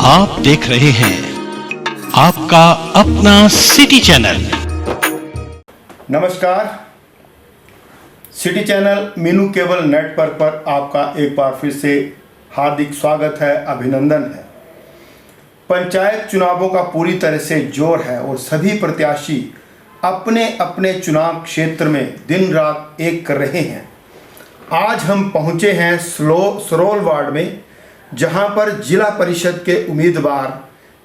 आप देख रहे हैं आपका अपना सिटी चैनल। नमस्कार, city channel Meenu cable network पर आपका एक बार फिर से हार्दिक स्वागत है, अभिनंदन है। पंचायत चुनावों का पूरी तरह से जोर है और सभी प्रत्याशी अपने अपने चुनाव क्षेत्र में दिन रात एक कर रहे हैं। आज हम पहुंचे हैं सरोल वार्ड में, जहां पर जिला परिषद के उम्मीदवार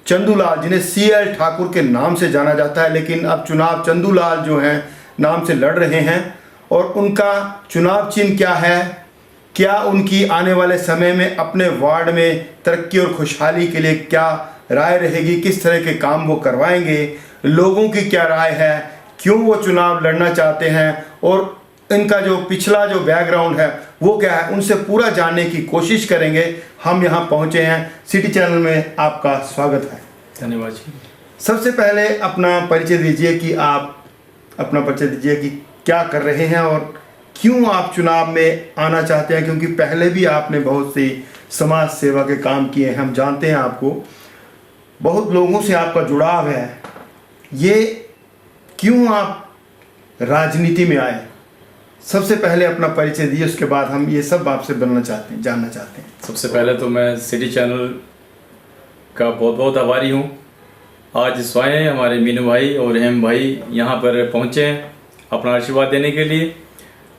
चंदूलाल, जिन्हें CL ठाकुर के नाम से जाना जाता है, लेकिन अब चुनाव चंदूलाल जो हैं नाम से लड़ रहे हैं। और उनका चुनाव चिन्ह क्या है, क्या उनकी आने वाले समय में अपने वार्ड में तरक्की और खुशहाली के लिए क्या राय रहेगी, किस तरह के काम वो करवाएंगे, लोगों की क्या राय है, क्यों वो चुनाव लड़ना चाहते हैं और इनका जो पिछला जो बैकग्राउंड है वो क्या है, उनसे पूरा जानने की कोशिश करेंगे। हम यहाँ पहुँचे हैं, सिटी चैनल में आपका स्वागत है। धन्यवाद जी। सबसे पहले अपना परिचय दीजिए कि क्या कर रहे हैं और क्यों आप चुनाव में आना चाहते हैं, क्योंकि पहले भी आपने बहुत सी समाज सेवा के काम किए हैं, हम जानते हैं आपको, बहुत लोगों से आपका जुड़ाव है। ये क्यों आप राजनीति में आए, सबसे पहले अपना परिचय दिए, उसके बाद हम ये सब आपसे जानना चाहते हैं। सबसे पहले तो मैं सिटी चैनल का बहुत बहुत आभारी हूँ। आज स्वयं हमारे मीनू भाई और हेम भाई यहाँ पर पहुँचे हैं अपना आशीर्वाद देने के लिए।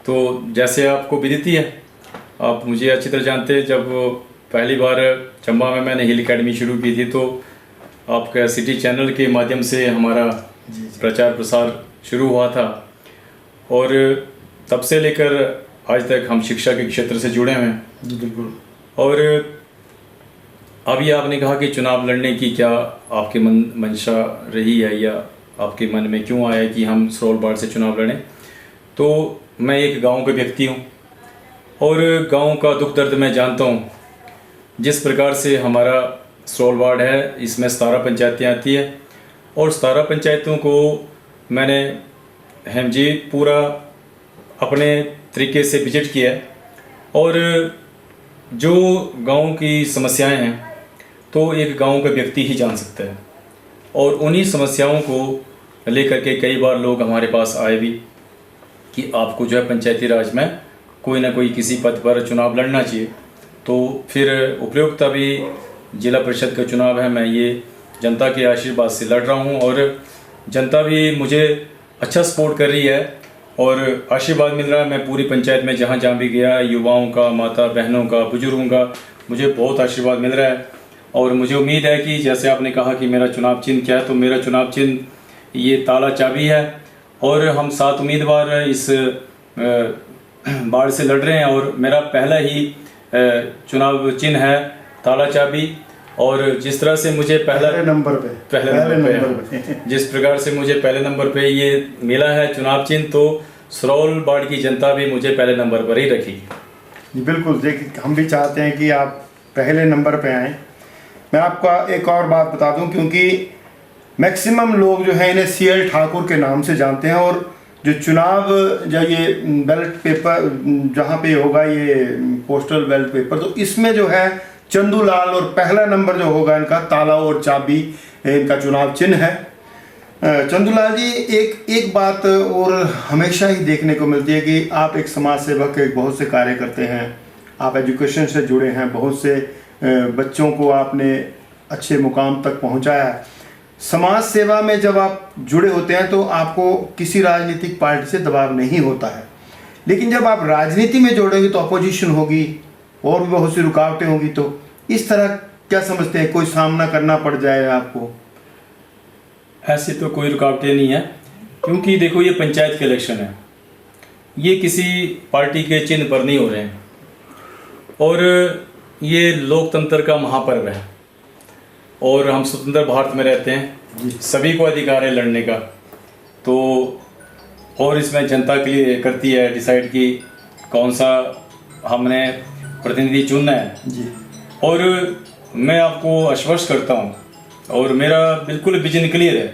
तो जैसे आपको विदित है, आप मुझे अच्छी तरह जानते हैं, जब पहली बार चंबा में मैंने हिल एकेडमी शुरू की थी तो आपका सिटी चैनल के माध्यम से हमारा प्रचार प्रसार शुरू हुआ था और तब से लेकर आज तक हम शिक्षा के क्षेत्र से जुड़े हुए हैं। बिल्कुल। और अभी आपने कहा कि चुनाव लड़ने की क्या आपकी मंशा रही है या आपके मन में क्यों आया कि हम सरोल वार्ड से चुनाव लड़ें। तो मैं एक गांव का व्यक्ति हूं और गांव का दुख दर्द मैं जानता हूं। जिस प्रकार से हमारा सरोल वार्ड है, इसमें 17 पंचायतें आती है और 17 पंचायतों को मैंने हेम जी पूरा अपने तरीके से विजिट किया है और जो गांव की समस्याएं हैं तो एक गांव का व्यक्ति ही जान सकता है। और उन्हीं समस्याओं को लेकर के कई बार लोग हमारे पास आए भी कि आपको जो है पंचायती राज में कोई ना कोई किसी पद पर चुनाव लड़ना चाहिए। तो फिर उपयुक्त अभी जिला परिषद का चुनाव है, मैं ये जनता के आशीर्वाद से लड़ रहा हूँ और जनता भी मुझे अच्छा सपोर्ट कर रही है और आशीर्वाद मिल रहा है। मैं पूरी पंचायत में जहाँ जहाँ भी गया, युवाओं का, माता बहनों का, बुजुर्गों का, मुझे बहुत आशीर्वाद मिल रहा है। और मुझे उम्मीद है कि जैसे आपने कहा कि मेरा चुनाव चिन्ह क्या है, तो मेरा चुनाव चिन्ह ये ताला चाबी है और हम 7 उम्मीदवार इस वार्ड से लड़ रहे हैं और मेरा पहला ही चुनाव चिन्ह है ताला चाबी। और जिस तरह से मुझे पहले नंबर पे जिस प्रकार से मुझे पहले नंबर पे ये मिला है चुनाव चिन्ह, तो सरोल वार्ड की जनता भी मुझे पहले नंबर पर ही रखेगी। बिल्कुल, देखिए हम भी चाहते हैं कि आप पहले नंबर पे आएँ। मैं आपका एक और बात बता दूं, क्योंकि मैक्सिमम लोग जो है इन्हें CL ठाकुर के नाम से जानते हैं और जो चुनाव जब ये बैलेट पेपर जहाँ पे होगा, ये पोस्टल बैलेट पेपर, तो इसमें जो है चंदूलाल और पहला नंबर जो होगा इनका ताला और चाबी इनका चुनाव चिन्ह है। चंदूलाल जी, एक बात और हमेशा ही देखने को मिलती है कि आप एक समाज सेवक के बहुत से कार्य करते हैं, आप एजुकेशन से जुड़े हैं, बहुत से बच्चों को आपने अच्छे मुकाम तक पहुंचाया है। समाज सेवा में जब आप जुड़े होते हैं तो आपको किसी राजनीतिक पार्टी से दबाव नहीं होता है, लेकिन जब आप राजनीति में जोड़ेंगे तो अपोजिशन होगी और भी बहुत सी रुकावटें होंगी। तो इस तरह क्या समझते हैं, कोई सामना करना पड़ जाए आपको? ऐसी तो कोई रुकावटें नहीं है, क्योंकि देखो ये पंचायत के इलेक्शन है, ये किसी पार्टी के चिन्ह पर नहीं हो रहे हैं और ये लोकतंत्र का महापर्व है और हम स्वतंत्र भारत में रहते हैं, सभी को अधिकार है लड़ने का। तो और इसमें जनता के लिए करती है डिसाइड कि कौन सा हमने प्रतिनिधि चुनना है जी। और मैं आपको आश्वस्त करता हूँ और मेरा बिल्कुल विजन क्लियर है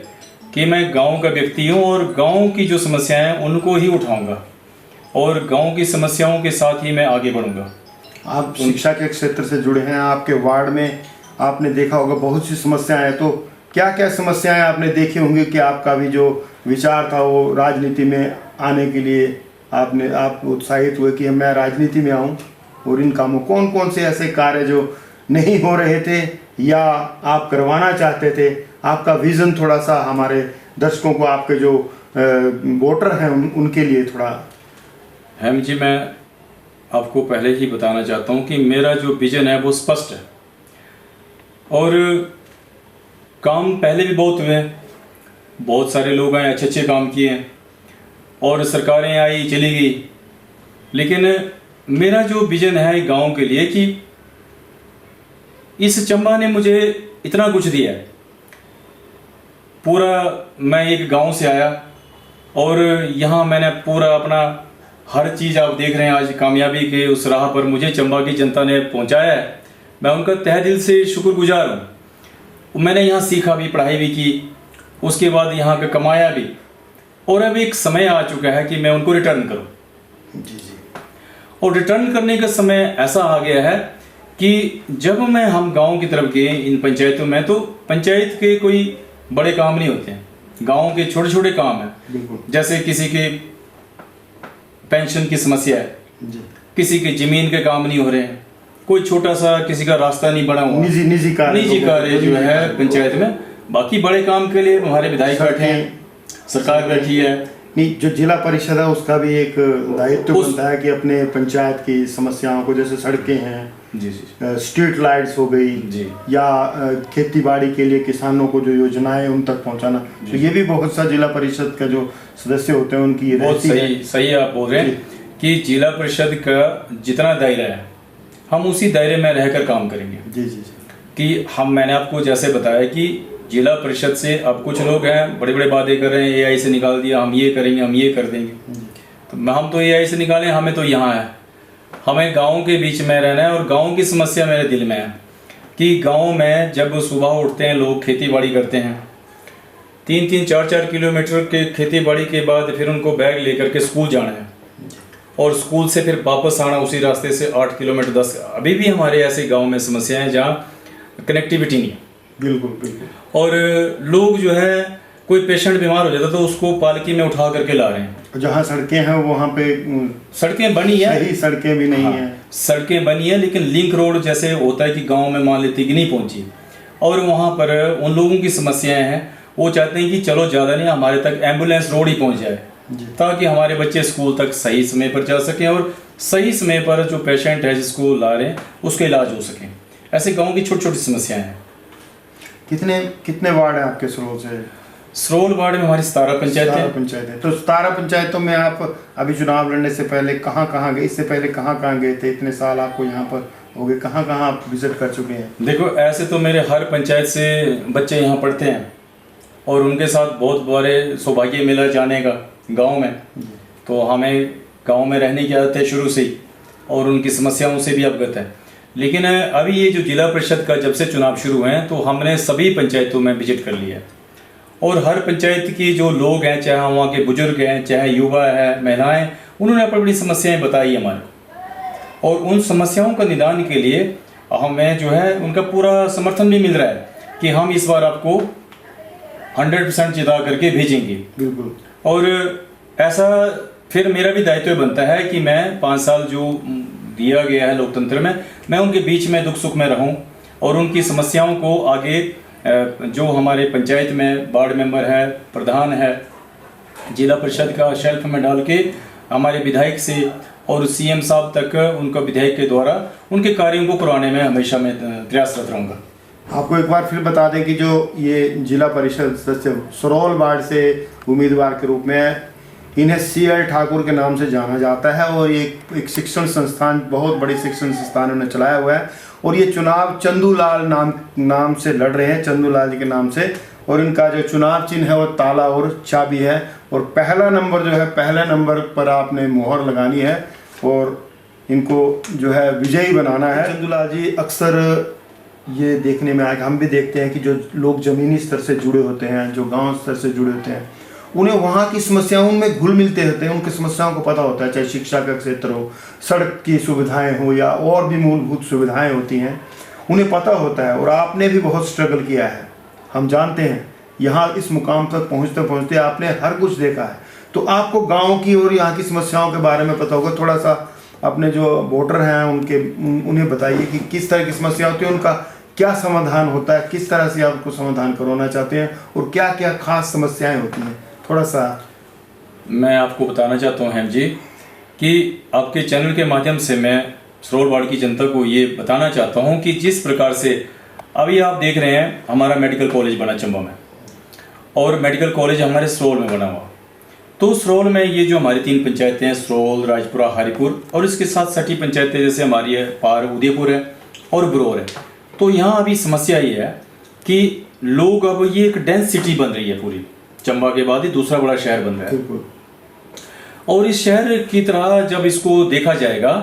कि मैं गांव का व्यक्ति हूँ और गांव की जो समस्याएं हैं उनको ही उठाऊंगा और गांव की समस्याओं के साथ ही मैं आगे बढ़ूंगा। आप शिक्षा के क्षेत्र से जुड़े हैं, आपके वार्ड में आपने देखा होगा बहुत सी समस्याएं हैं, तो क्या क्या समस्याएं आपने देखी होंगी कि आपका भी जो विचार था वो राजनीति में आने के लिए आप उत्साहित हुए कि मैं राजनीति में आऊं, और इन कामों कौन कौन से ऐसे कार्य जो नहीं हो रहे थे या आप करवाना चाहते थे, आपका विज़न थोड़ा सा हमारे दर्शकों को, आपके जो वोटर हैं उनके लिए थोड़ा। हेम जी, मैं आपको पहले ही बताना चाहता हूँ कि मेरा जो विजन है वो स्पष्ट है, और काम पहले भी बहुत हुए हैं, बहुत सारे लोग आए अच्छे अच्छे काम किए हैं, और सरकारें आई चली गई, लेकिन मेरा जो विजन है गांव के लिए कि इस चंबा ने मुझे इतना कुछ दिया है पूरा। मैं एक गांव से आया और यहाँ मैंने पूरा अपना हर चीज़ आप देख रहे हैं आज कामयाबी के उस राह पर मुझे चंबा की जनता ने पहुँचाया है। मैं उनका तहे दिल से शुक्रगुजार हूँ। मैंने यहाँ सीखा भी, पढ़ाई भी की, उसके बाद यहाँ पे कमाया भी, और अब एक समय आ चुका है कि मैं उनको रिटर्न करूँ। जी जी। और रिटर्न करने का समय ऐसा आ गया है कि जब हम गांव की तरफ गए इन पंचायतों में, तो पंचायत के कोई बड़े काम नहीं होते हैं, गांव के छोटे छोटे काम हैं। जैसे किसी के पेंशन की समस्या है, किसी के जमीन के काम नहीं हो रहे हैं, कोई छोटा सा किसी का रास्ता नहीं बना हुआ, निजी कार्य जो है पंचायत में। बाकी बड़े काम के लिए हमारे विधायक बैठे हैं, सरकार बैठी है। नहीं, जो जिला परिषद है उसका भी एक दायित्व बनता है कि अपने पंचायत की समस्याओं को, जैसे सड़कें हैं जी, स्ट्रीट लाइट्स हो गई जी, या खेती बाड़ी के लिए किसानों को जो योजनाएं उन तक पहुंचाना, तो ये भी बहुत सा जिला परिषद का जो सदस्य होते हैं उनकी बहुत सही आप बोल रहे हैं कि जिला परिषद का जितना दायरा है हम उसी दायरे में रहकर काम करेंगे। जी जी कि मैंने आपको जैसे बताया कि जिला परिषद से अब कुछ लोग हैं बड़े बड़े वादे कर रहे हैं, एआई से निकाल दिया, हम ये करेंगे, हम ये कर देंगे, तो हम तो एआई से निकालें, हमें तो यहाँ है, हमें गाँव के बीच में रहना है। और गाँव की समस्या मेरे दिल में है कि गाँव में जब सुबह उठते हैं लोग खेती बाड़ी करते हैं, 3-3, 4-4 किलोमीटर के खेती बाड़ी के बाद फिर उनको बैग लेकर के स्कूल जाना है, और स्कूल से फिर वापस आना उसी रास्ते से 8 किलोमीटर 10। अभी भी हमारे ऐसे गाँव में समस्या है जहाँ कनेक्टिविटी नहीं है। बिल्कुल। और लोग जो है कोई पेशेंट बीमार हो जाता तो उसको पालकी में उठा करके ला रहे हैं। जहाँ सड़कें हैं वहाँ पे सड़कें बनी है, सही सड़कें भी नहीं है, सड़कें बनी है, लेकिन लिंक रोड जैसे होता है कि गांव में मान लेते कि नहीं पहुंची, और वहाँ पर उन लोगों की समस्याएं हैं, वो चाहते हैं कि चलो ज़्यादा नहीं हमारे तक एम्बुलेंस रोड ही पहुँच जाए, ताकि हमारे बच्चे स्कूल तक सही समय पर जा सकें और सही समय पर जो पेशेंट है जिसको ला रहे हैं उसका इलाज हो सके। ऐसे गाँव की छोटी छोटी समस्याएँ हैं। कितने वार्ड हैं आपके सरोल से? सरोल वार्ड में हमारी 17 पंचायतें। तो 17 पंचायतों में आप अभी चुनाव लड़ने से पहले कहाँ गए, इससे पहले कहाँ गए थे? इतने साल आपको यहाँ पर हो गए, कहाँ आप विजिट कर चुके हैं? देखो, ऐसे तो मेरे हर पंचायत से बच्चे यहाँ पढ़ते हैं और उनके साथ बहुत बड़े सौभाग्य मिला जाने का गाँव में। तो हमें गाँव में रहने की आदत है शुरू से ही, और उनकी समस्याओं से भी अवगत है। लेकिन अभी ये जो जिला परिषद का जब से चुनाव शुरू हुए हैं तो हमने सभी पंचायतों में विजिट कर लिया है, और हर पंचायत की जो लोग हैं, चाहे वहाँ के बुजुर्ग हैं, चाहे युवा है, महिलाएं, उन्होंने अपनी बड़ी समस्याएं बताई हमारे को, और उन समस्याओं का निदान के लिए हमें जो है उनका पूरा समर्थन भी मिल रहा है कि हम इस बार आपको 100% जिता करके भेजेंगे। बिल्कुल। और ऐसा फिर मेरा भी दायित्व बनता है कि मैं 5 साल जो दिया गया है लोकतंत्र में, मैं उनके बीच में दुख सुख में रहूं और उनकी समस्याओं को आगे जो हमारे पंचायत में वार्ड मेंबर है, प्रधान है, जिला परिषद का शेल्फ में डाल के हमारे विधायक से और सीएम साहब तक उनका विधायक के द्वारा उनके कार्यों को करवाने में हमेशा मैं प्रयासरत रहूँगा। आपको एक बार फिर बता दें कि जो ये जिला परिषद सदस्य सरोल वार्ड से उम्मीदवार के रूप में इन्हें CL ठाकुर के नाम से जाना जाता है, और ये एक शिक्षण संस्थान, बहुत बड़ी शिक्षण संस्थान उन्हें चलाया हुआ है, और ये चुनाव चंदूलाल नाम से लड़ रहे हैं, चंदूलाल जी के नाम से। और इनका जो चुनाव चिन्ह है वो ताला और चाबी है, और पहला नंबर जो है, पहले नंबर पर आपने मोहर लगानी है और इनको जो है विजयी बनाना है। चंदूलाल जी अक्सर ये देखने में आएगा, हम भी देखते हैं कि जो लोग ज़मीनी स्तर से जुड़े होते हैं, जो गाँव स्तर से जुड़े होते हैं, उन्हें वहाँ की समस्याओं में घुल मिलते होते हैं, उनकी समस्याओं को पता होता है, चाहे शिक्षा का क्षेत्र हो, सड़क की सुविधाएं हो या और भी मूलभूत सुविधाएं होती हैं, उन्हें पता होता है, और आपने भी बहुत स्ट्रगल किया है, हम जानते हैं। यहाँ इस मुकाम तक पहुँचते पहुँचते आपने हर कुछ देखा है, तो आपको गांव की और यहाँ की समस्याओं के बारे में पता होगा। थोड़ा सा अपने जो वोटर हैं उन्हें बताइए कि किस तरह की समस्या होती है, उनका क्या समाधान होता है, किस तरह से आपको समाधान करवाना चाहते हैं, और क्या क्या खास समस्याएं होती हैं, थोड़ा सा। मैं आपको बताना चाहता हूँ हेम जी कि आपके चैनल के माध्यम से मैं सरोल वार्ड की जनता को ये बताना चाहता हूँ कि जिस प्रकार से अभी आप देख रहे हैं हमारा मेडिकल कॉलेज बना चंबा में, और मेडिकल कॉलेज हमारे सरोल में बना हुआ। तो सरोल में ये जो हमारी 3 पंचायतें हैं, सरोल, राजपुरा, हरिपुर, और इसके साथ सटी पंचायतें जैसे हमारी है पार उदयपुर है और ब्रोर है। तो यहाँ अभी समस्या ये है कि लोग, अब ये एक डेंस सिटी बन रही है, पूरी चंबा के बाद ही दूसरा बड़ा शहर बन रहा है। और इस शहर की तरह जब इसको देखा जाएगा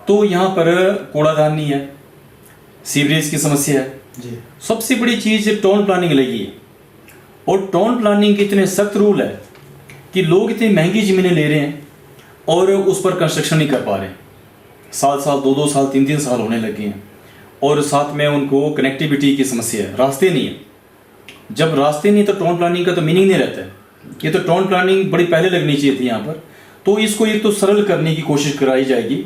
तो यहाँ पर कूड़ादान नहीं है, सीवरेज की समस्या है जी। सबसे बड़ी चीज़ टाउन प्लानिंग लगी है, और टाउन प्लानिंग के इतने सख्त रूल है कि लोग इतनी महंगी ज़मीनें ले रहे हैं और उस पर कंस्ट्रक्शन नहीं कर पा रहे। साल 2 साल 3 साल होने लगे हैं, और साथ में उनको कनेक्टिविटी की समस्या है, रास्ते नहीं है। जब रास्ते नहीं तो टाउन प्लानिंग का तो मीनिंग नहीं रहता है। ये तो टाउन प्लानिंग बड़ी पहले लगनी चाहिए थी यहाँ पर। तो इसको एक तो सरल करने की कोशिश कराई जाएगी।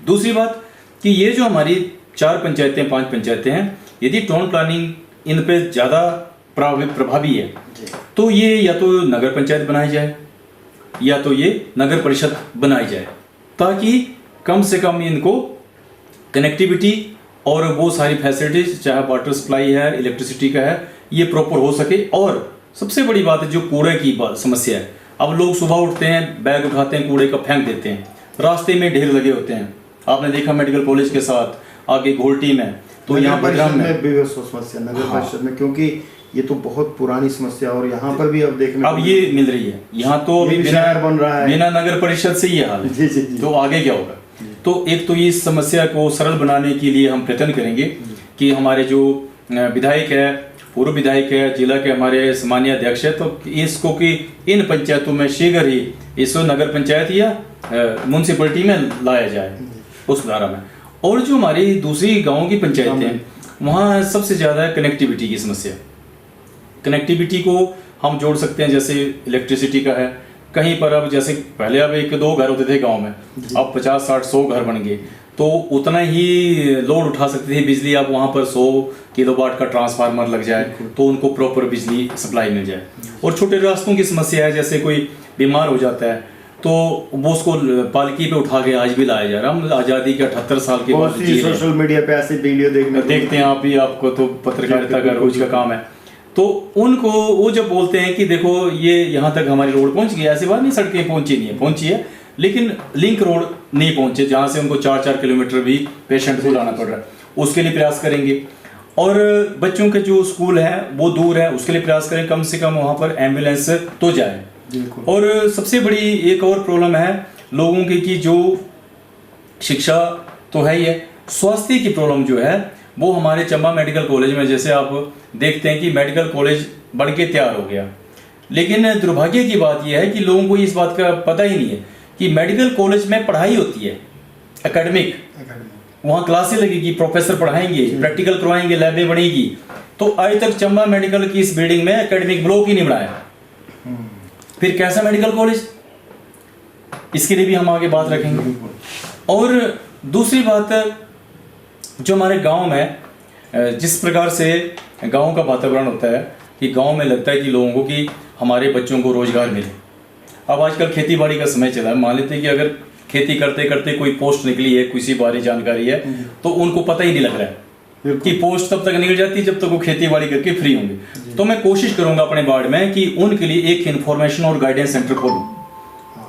दूसरी बात कि ये जो हमारी 4 पंचायतें 5 पंचायतें हैं, यदि टाउन प्लानिंग इन पर ज़्यादा प्रभावी है तो ये या तो नगर पंचायत बनाई जाए या तो ये नगर परिषद बनाई जाए, ताकि कम से कम इनको कनेक्टिविटी और वो सारी फैसिलिटीज, चाहे वाटर सप्लाई है, इलेक्ट्रिसिटी का है, ये प्रॉपर हो सके। और सबसे बड़ी बात है जो कूड़े की समस्या है। अब लोग सुबह उठते हैं, बैग उठाते हैं, कूड़े का फेंक देते हैं, रास्ते में ढेर लगे होते हैं। आपने देखा मेडिकल कॉलेज के साथ आगे घोल्टी में, तो यहाँ पर समस्या नगर परिषद में, क्योंकि ये तो बहुत पुरानी समस्या, और यहाँ पर भी अब देखने अब ये मिल रही है। यहाँ तो अभी शहर बन रहा है, बिना नगर परिषद से ये हाल है। जी। तो आगे क्या होगा? तो एक तो इस समस्या को सरल बनाने के लिए हम प्रयत्न करेंगे कि हमारे जो विधायक है, पूर्व विधायक है, जिला के हमारे सामान्य अध्यक्ष है, तो इसको कि इन पंचायतों में शीघ्र ही इसको नगर पंचायत या म्यूनसिपलिटी में लाया जाए उस धारा में। और जो हमारी दूसरी गाँव की पंचायतें हैं, वहाँ सबसे ज़्यादा कनेक्टिविटी की समस्या। कनेक्टिविटी को हम जोड़ सकते हैं, जैसे इलेक्ट्रिसिटी का है कहीं पर। अब जैसे पहले अब 1-2 घर होते थे गांव में, अब 50-60-100 घर बन गए, तो उतना ही लोड उठा सकते थे बिजली। अब वहाँ पर 100 किलोवाट का ट्रांसफार्मर लग जाए तो उनको प्रॉपर बिजली सप्लाई मिल जाए। और छोटे रास्तों की समस्या है, जैसे कोई बीमार हो जाता है तो वो उसको पालकी पे उठा के आज भी लाया जा रहा है। हम आज़ादी के 78 साल के बाद सोशल मीडिया पे ऐसे वीडियो देखते हैं आप ही, आपको तो पत्रकारिता का रोज का काम है। तो उनको वो जब बोलते हैं कि देखो ये यहाँ तक हमारी रोड पहुँच गई, ऐसी बात नहीं सड़कें पहुँची है, लेकिन लिंक रोड नहीं पहुँचे, जहाँ से उनको 4-4 किलोमीटर भी पेशेंट को लाना पड़ रहा है, उसके लिए प्रयास करेंगे। और बच्चों के जो स्कूल है वो दूर है, उसके लिए प्रयास करें कम से कम वहाँ पर एम्बुलेंस तो जाए। और सबसे बड़ी एक और प्रॉब्लम है लोगों की कि जो शिक्षा तो है ही है, स्वास्थ्य की प्रॉब्लम जो है वो हमारे चंबा मेडिकल कॉलेज में, जैसे आप देखते हैं कि मेडिकल कॉलेज बढ़ के तैयार हो गया, लेकिन दुर्भाग्य की बात यह है कि लोगों को इस बात का पता ही नहीं है कि मेडिकल कॉलेज में पढ़ाई होती है एकेडमिक, वहाँ क्लासें लगेगी, प्रोफेसर पढ़ाएंगे, प्रैक्टिकल करवाएंगे, लैबें बनेगी। तो आज तक चंबा मेडिकल की इस बिल्डिंग में एकेडमिक ब्लॉक ही नहीं बनाया, फिर कैसा मेडिकल कॉलेज? इसके लिए भी हम आगे बात रखेंगे। और दूसरी बात, जो हमारे गांव में जिस प्रकार से गांव का वातावरण होता है कि गांव में लगता है कि लोगों को कि हमारे बच्चों को रोजगार मिले। अब आजकल खेती बाड़ी का समय चला है, मान लेते हैं कि अगर खेती करते करते कोई पोस्ट निकली है, किसी बारे जानकारी है, तो उनको पता ही नहीं लग रहा है कि पोस्ट तब तक निकल जाती है जब तक वो खेती बाड़ी करके फ्री होंगे। तो मैं कोशिश करूंगा अपने वार्ड में कि उनके लिए एक इन्फॉर्मेशन और गाइडेंस सेंटर खोलूं,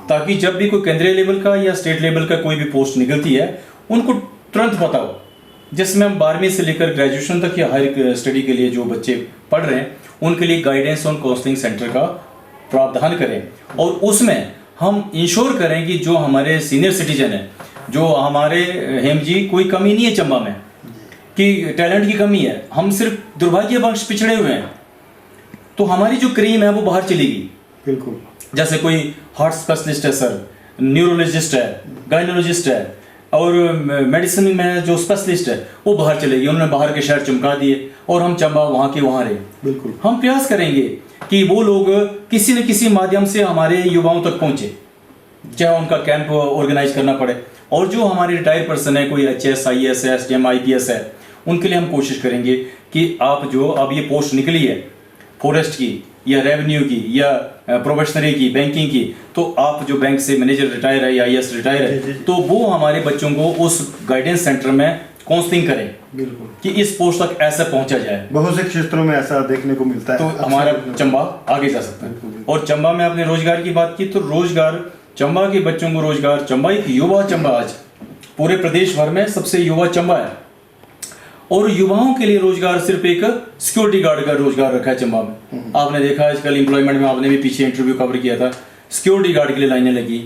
ताकि जब भी कोई केंद्रीय लेवल का या स्टेट लेवल का कोई भी पोस्ट निकलती है उनको तुरंत पता हो, जिसमें हम 12वीं से लेकर ग्रेजुएशन तक या हायर स्टडी के लिए जो बच्चे पढ़ रहे हैं उनके लिए गाइडेंस और काउंसलिंग सेंटर का प्रावधान करें। और उसमें हम इंश्योर करें कि जो हमारे सीनियर सिटीजन हैं, जो हमारे हेम जी, कोई कमी नहीं है चंबा में कि टैलेंट की कमी है, हम सिर्फ दुर्भाग्यवश पिछड़े हुए हैं। तो हमारी जो क्रीम है वो बाहर चली गई। बिल्कुल, जैसे कोई हार्ट स्पेशलिस्ट है सर, न्यूरोलॉजिस्ट है, गायनोलॉजिस्ट है, और मेडिसिन में जो स्पेशलिस्ट है वो बाहर चले गए, उन्होंने बाहर के शहर चमका दिए और हम चंबा वहाँ के वहाँ रहे। बिल्कुल। हम प्रयास करेंगे कि वो लोग किसी न किसी माध्यम से हमारे युवाओं तक पहुँचे, चाहे उनका कैंप ऑर्गेनाइज करना पड़े। और जो हमारे रिटायर्ड पर्सन है, कोई HS, IAS, SDM, IPS है, उनके लिए हम कोशिश करेंगे कि आप जो अब ये पोस्ट निकली है फॉरेस्ट की या रेवेन्यू की या प्रोफेशनरी की, बैंकिंग की, तो आप जो बैंक से मैनेजर रिटायर है या IAS रिटायर है, तो वो हमारे बच्चों को उस गाइडेंस सेंटर में काउंसलिंग करें। बिल्कुल। कि इस पोस्ट तक ऐसे पहुंचा जाए। बहुत से क्षेत्रों में ऐसा देखने को मिलता है, तो हमारा चंबा आगे जा सकता है। और चंबा में आपने रोजगार की बात की, तो रोजगार, चंबा के बच्चों को रोजगार, चंबा एक युवा चंबा आज पूरे प्रदेश भर में सबसे युवा चंबा है। और युवाओं के लिए रोजगार सिर्फ एक सिक्योरिटी गार्ड का रोजगार रखा है चंबा में। आपने देखा आजकल एम्प्लॉयमेंट में, आपने भी पीछे इंटरव्यू कवर किया था, सिक्योरिटी गार्ड के लिए लाइनें लगी।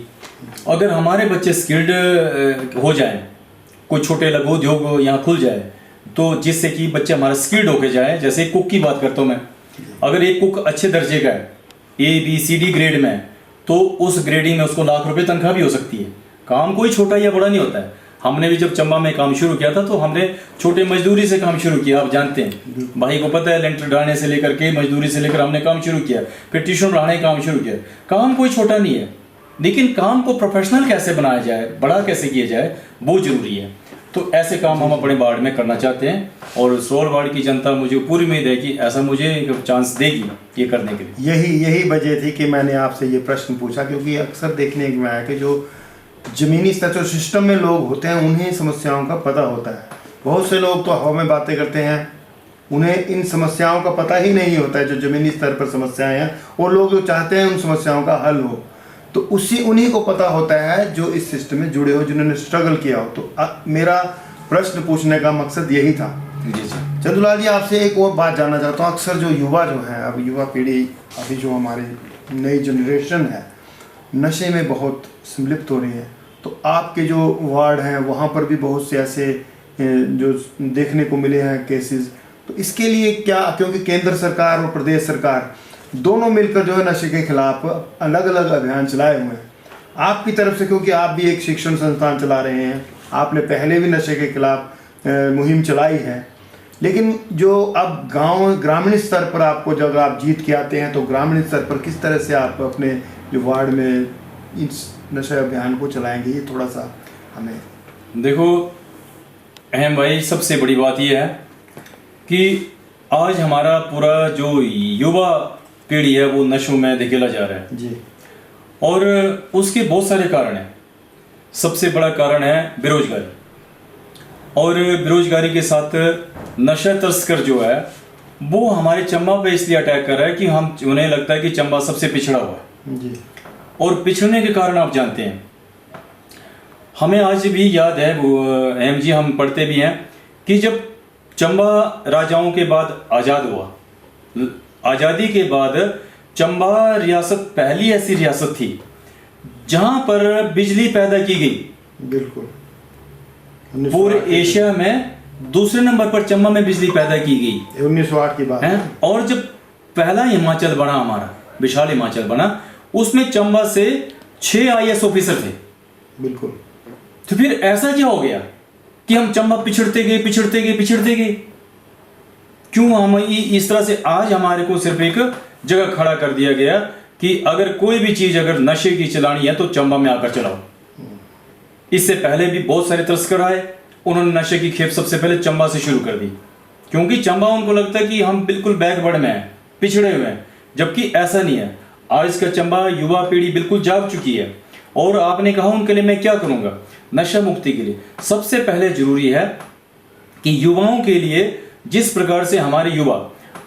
अगर हमारे बच्चे स्किल्ड हो जाएं, कोई छोटे लघु उद्योग यहाँ खुल जाए, तो जिससे कि बच्चे हमारा स्किल्ड होके जाए। जैसे कुक की बात करता हूँ मैं, अगर एक कुक अच्छे दर्जे का है, ABCD ग्रेड में, तो उस ग्रेडिंग में उसको लाख रुपए तनख्वाह भी हो सकती है। काम कोई छोटा या बड़ा नहीं होता है। हमने भी जब चंबा में काम शुरू किया था तो हमने छोटे मजदूरी से काम शुरू किया। आप जानते हैं, भाई को पता है, लेंटर डालने से लेकर के मजदूरी से लेकर हमने काम शुरू किया, फिर ट्यूशन पढ़ाने का काम शुरू किया। काम कोई छोटा नहीं है, लेकिन काम को प्रोफेशनल कैसे बनाया जाए, बड़ा कैसे किया जाए, वो जरूरी है। तो ऐसे काम हम अपने वार्ड में करना चाहते हैं और सरोल वार्ड की जनता मुझे पूरी उम्मीद है कि ऐसा मुझे चांस देगी ये करने के लिए। यही वजह थी कि मैंने आपसे ये प्रश्न पूछा, क्योंकि अक्सर देखने में आया कि जो जमीनी स्तर जो सिस्टम में लोग होते हैं उन्हें समस्याओं का पता होता है। बहुत से लोग तो हवा में बातें करते हैं, उन्हें इन समस्याओं का पता ही नहीं होता है। जो जमीनी स्तर पर समस्याएं हैं, वो लोग जो चाहते हैं उन समस्याओं का हल हो, तो उन्हीं को पता होता है जो इस सिस्टम में जुड़े हो, जिन्होंने स्ट्रगल किया हो। तो मेरा प्रश्न पूछने का मकसद यही था। जी सर। चंदूलाल जी, आपसे एक और बात जानना चाहता हूँ। अक्सर जो युवा जो है, अब युवा पीढ़ी, अभी जो हमारी नई जनरेशन है, नशे में बहुत सम्मिलित हो रही है। तो आपके जो वार्ड हैं वहाँ पर भी बहुत से ऐसे जो देखने को मिले हैं केसेस, तो इसके लिए क्या, क्योंकि केंद्र सरकार और प्रदेश सरकार दोनों मिलकर जो है नशे के खिलाफ अलग अलग अभियान चलाए हुए हैं, आपकी तरफ से, क्योंकि आप भी एक शिक्षण संस्थान चला रहे हैं, आपने पहले भी नशे के खिलाफ मुहिम चलाई है, लेकिन जो अब ग्रामीण स्तर पर आपको जब आप जीत के आते हैं, तो ग्रामीण स्तर पर किस तरह से आप अपने जो वार्ड में इस नशा अभियान को चलाएंगे, ये थोड़ा सा हमें। देखो अहम भाई, सबसे बड़ी बात यह है कि आज हमारा पूरा जो युवा पीढ़ी है वो नशों में धकेला जा रहा है जी। और उसके बहुत सारे कारण हैं। सबसे बड़ा कारण है बेरोजगारी, और बेरोजगारी के साथ नशा तस्कर जो है वो हमारे चंबा पे इसलिए अटैक कर रहा है कि उन्हें लगता है कि चंबा सबसे पिछड़ा हुआ है जी। और पिछड़ने के कारण आप जानते हैं, हमें आज भी याद है अहम जी, हम पढ़ते भी हैं कि जब चंबा राजाओं के बाद आज़ाद हुआ, आज़ादी के बाद चंबा रियासत पहली ऐसी रियासत थी जहां पर बिजली पैदा की गई। बिल्कुल। पूरे एशिया में दूसरे नंबर पर चंबा में बिजली पैदा की गई। 1908 की बात है। और जब पहला हिमाचल बना, हमारा विशाल हिमाचल बना, उसमें चंबा से 6 IAS ऑफिसर थे। बिल्कुल। तो फिर ऐसा क्या हो गया कि हम चंबा पिछड़ते गए? क्यों हम इस तरह से आज हमारे को सिर्फ एक जगह खड़ा कर दिया गया कि अगर कोई भी चीज अगर नशे की चलानी है तो चंबा में आकर चलाओ। इससे पहले भी बहुत सारे तस्कर आए, उन्होंने नशे की खेप सबसे पहले चंबा से शुरू कर दी, क्योंकि चंबा उनको लगता है कि हम बिल्कुल बैकवर्ड में हैं, पिछड़े हुए हैं, जबकि ऐसा नहीं है। आज का चंबा युवा पीढ़ी बिल्कुल जाग चुकी है। और आपने कहा उनके लिए मैं क्या करूंगा नशा मुक्ति के लिए, सबसे पहले जरूरी है कि युवाओं के लिए जिस प्रकार से हमारे युवा,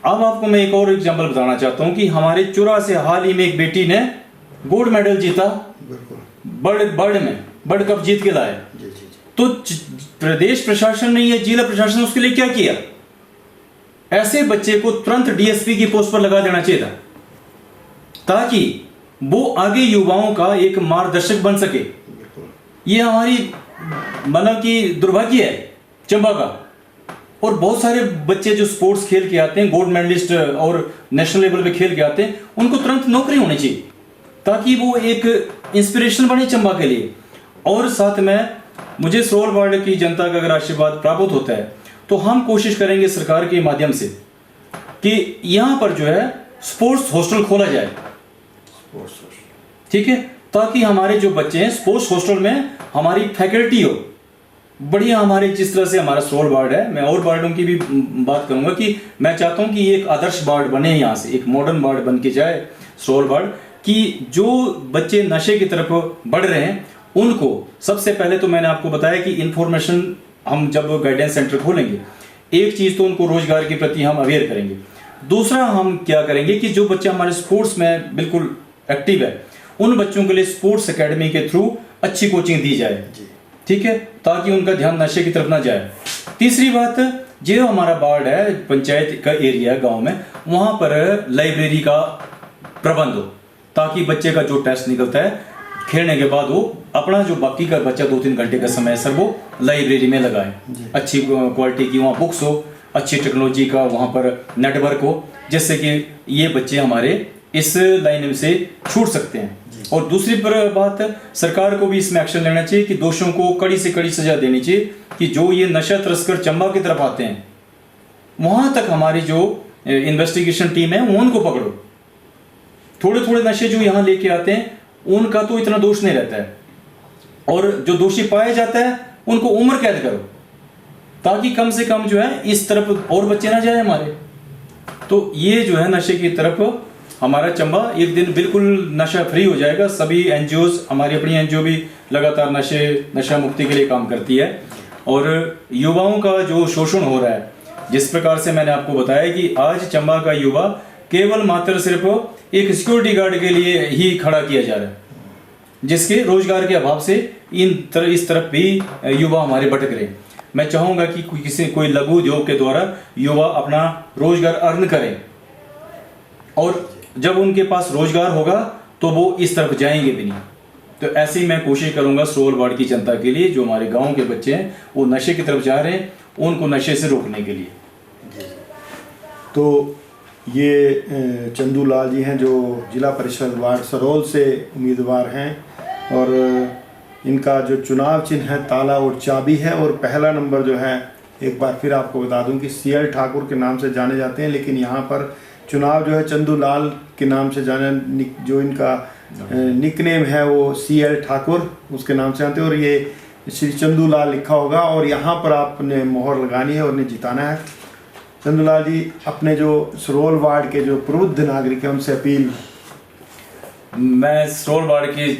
अब आपको मैं एक और एग्जांपल बताना चाहता हूं कि हमारे चुरा से हाल ही में एक बेटी ने गोल्ड मेडल जीता, वर्ल्ड कप जीत के लाए। तो प्रदेश प्रशासन ने या जिला प्रशासन उसके लिए क्या किया? ऐसे बच्चे को तुरंत DSP की पोस्ट पर लगा देना चाहिए था, ताकि वो आगे युवाओं का एक मार्गदर्शक बन सके। ये हमारी मतलब कि दुर्भाग्य है चंबा का। और बहुत सारे बच्चे जो स्पोर्ट्स खेल के आते हैं, गोल्ड मेडलिस्ट और नेशनल लेवल पे खेल के आते हैं, उनको तुरंत नौकरी होनी चाहिए ताकि वो एक इंस्पिरेशन बने चंबा के लिए। और साथ में मुझे सरोल वार्ड की जनता का अगर आशीर्वाद प्राप्त होता है तो हम कोशिश करेंगे सरकार के माध्यम से कि यहाँ पर जो है स्पोर्ट्स हॉस्टल खोला जाए, ठीक है, ताकि हमारे जो बच्चे हैं स्पोर्ट्स हॉस्टल में हमारी फैकल्टी हो बढ़िया। हमारे जिस तरह से हमारा सरोल वार्ड है, मैं और वार्डों की भी बात करूंगा कि मैं चाहता हूं कि एक आदर्श वार्ड बने, यहाँ से एक मॉडर्न वार्ड बन के जाए सरोल वार्ड, कि जो बच्चे नशे की तरफ बढ़ रहे हैं उनको सबसे पहले तो मैंने आपको बताया कि इंफॉर्मेशन, हम जब गाइडेंस सेंटर खोलेंगे एक चीज तो उनको रोजगार के प्रति हम अवेयर करेंगे, दूसरा हम क्या करेंगे कि जो बच्चे हमारे स्पोर्ट्स में बिल्कुल एक्टिव है उन बच्चों के लिए स्पोर्ट्स एकेडमी के थ्रू अच्छी कोचिंग दी जाए, ठीक है, ताकि उनका ध्यान नशे की तरफ ना जाए। तीसरी बात, जो हमारा वार्ड है, पंचायत का एरिया गांव में, वहां पर लाइब्रेरी का प्रबंध हो, ताकि बच्चे का जो टेस्ट निकलता है खेलने के बाद वो अपना जो बाकी का बच्चा 2-3 घंटे का समय सर वो लाइब्रेरी में लगाए, अच्छी क्वालिटी की वहाँ बुक्स हो, अच्छी टेक्नोलॉजी का वहाँ पर नेटवर्क हो, जिससे कि ये बच्चे हमारे इस लाइन से छूट सकते हैं। और दूसरी बात, सरकार को भी इसमें एक्शन लेना चाहिए कि दोषियों को कड़ी से कड़ी सजा देनी चाहिए, कि जो ये नशा तस्कर चंबा की तरफ आते हैं वहां तक हमारी जो इन्वेस्टिगेशन टीम है उनको पकड़ो। थोड़े थोड़े नशे जो यहाँ लेके आते हैं उनका तो इतना दोष नहीं रहता है, और जो दोषी पाया जाता है उनको उम्र कैद करो, ताकि कम से कम जो है इस तरफ और बच्चे ना जाए हमारे। तो ये जो है नशे की तरफ हमारा चंबा एक दिन बिल्कुल नशा फ्री हो जाएगा। सभी एनजीओज, हमारी अपनी एनजीओ भी लगातार नशा मुक्ति के लिए काम करती है, और युवाओं का जो शोषण हो रहा है, जिस प्रकार से मैंने आपको बताया कि आज चंबा का युवा केवल मात्र सिर्फ एक सिक्योरिटी गार्ड के लिए ही खड़ा किया जा रहा है, जिसके रोजगार के अभाव से इस तरफ भी युवा हमारे भटक रहे हैं। मैं चाहूंगा कि कोई लघु उद्योग के द्वारा युवा अपना रोजगार अर्न करें, और जब उनके पास रोजगार होगा तो वो इस तरफ जाएंगे भी नहीं। तो ऐसे ही मैं कोशिश करूंगा सरोल वार्ड की जनता के लिए, जो हमारे गांव के बच्चे हैं वो नशे की तरफ जा रहे हैं, उनको नशे से रोकने के लिए। तो ये चंदू लाल जी हैं जो जिला परिषद वार्ड सरोल से उम्मीदवार हैं, और इनका जो चुनाव चिन्ह है ताला और चाबी है, और पहला नंबर जो है, एक बार फिर आपको बता दूं कि CL ठाकुर के नाम से जाने जाते हैं, लेकिन यहाँ पर चुनाव जो है चंदू लाल के नाम से जाने, जो इनका निकनेम है वो CL ठाकुर उसके नाम से जानते हैं, और ये श्री चंदू लाल लिखा होगा, और यहाँ पर आपने मोहर लगानी है और उन्हें जिताना है। चंदू लाल जी, अपने जो सरोल वार्ड के जो प्रबुद्ध नागरिक हैं उनसे अपील। मैं सरोल वार्ड की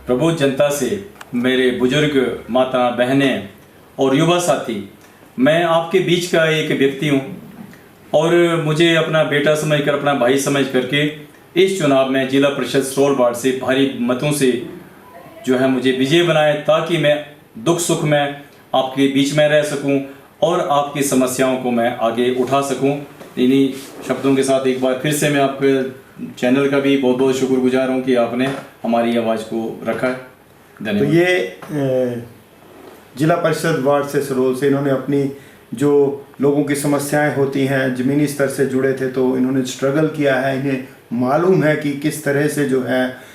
प्रबुद्ध जनता से, मेरे बुजुर्ग माता बहनें और युवा साथी, मैं आपके बीच का एक व्यक्ति हूँ, और मुझे अपना बेटा समझकर, अपना भाई समझ करके इस चुनाव में जिला परिषद सरोल वार्ड से भारी मतों से जो है मुझे विजय बनाए, ताकि मैं दुख सुख में आपके बीच में रह सकूं और आपकी समस्याओं को मैं आगे उठा सकूं। इन्हीं शब्दों के साथ एक बार फिर से मैं आपके चैनल का भी बहुत बहुत शुक्रगुजार हूं कि आपने हमारी आवाज़ को रखा है। धन्यवाद। तो ये जिला परिषद वार्ड से सरोल से इन्होंने अपनी जो लोगों की समस्याएं होती हैं, ज़मीनी स्तर से जुड़े थे तो इन्होंने स्ट्रगल किया है, इन्हें मालूम है कि किस तरह से जो है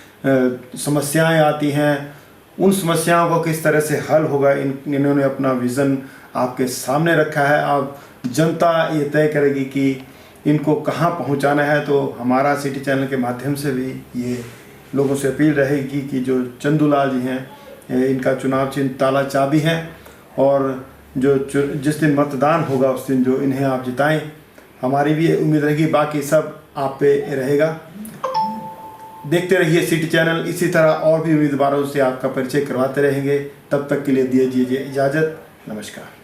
समस्याएं आती हैं, उन समस्याओं को किस तरह से हल होगा। इन्होंने अपना विज़न आपके सामने रखा है। अब जनता ये तय करेगी कि इनको कहाँ पहुँचाना है। तो हमारा सिटी चैनल के माध्यम से भी ये लोगों से अपील रहेगी कि जो चंदू लाल जी हैं, इनका चुनाव चिन्ह ताला चाबी है, और जो जिस दिन मतदान होगा उस दिन जो इन्हें आप जिताएं। हमारी भी उम्मीद रहेगी, बाकी सब आप पे रहेगा। देखते रहिए सिटी चैनल, इसी तरह और भी उम्मीदवारों से आपका परिचय करवाते रहेंगे। तब तक के लिए दीजिए इजाज़त। नमस्कार।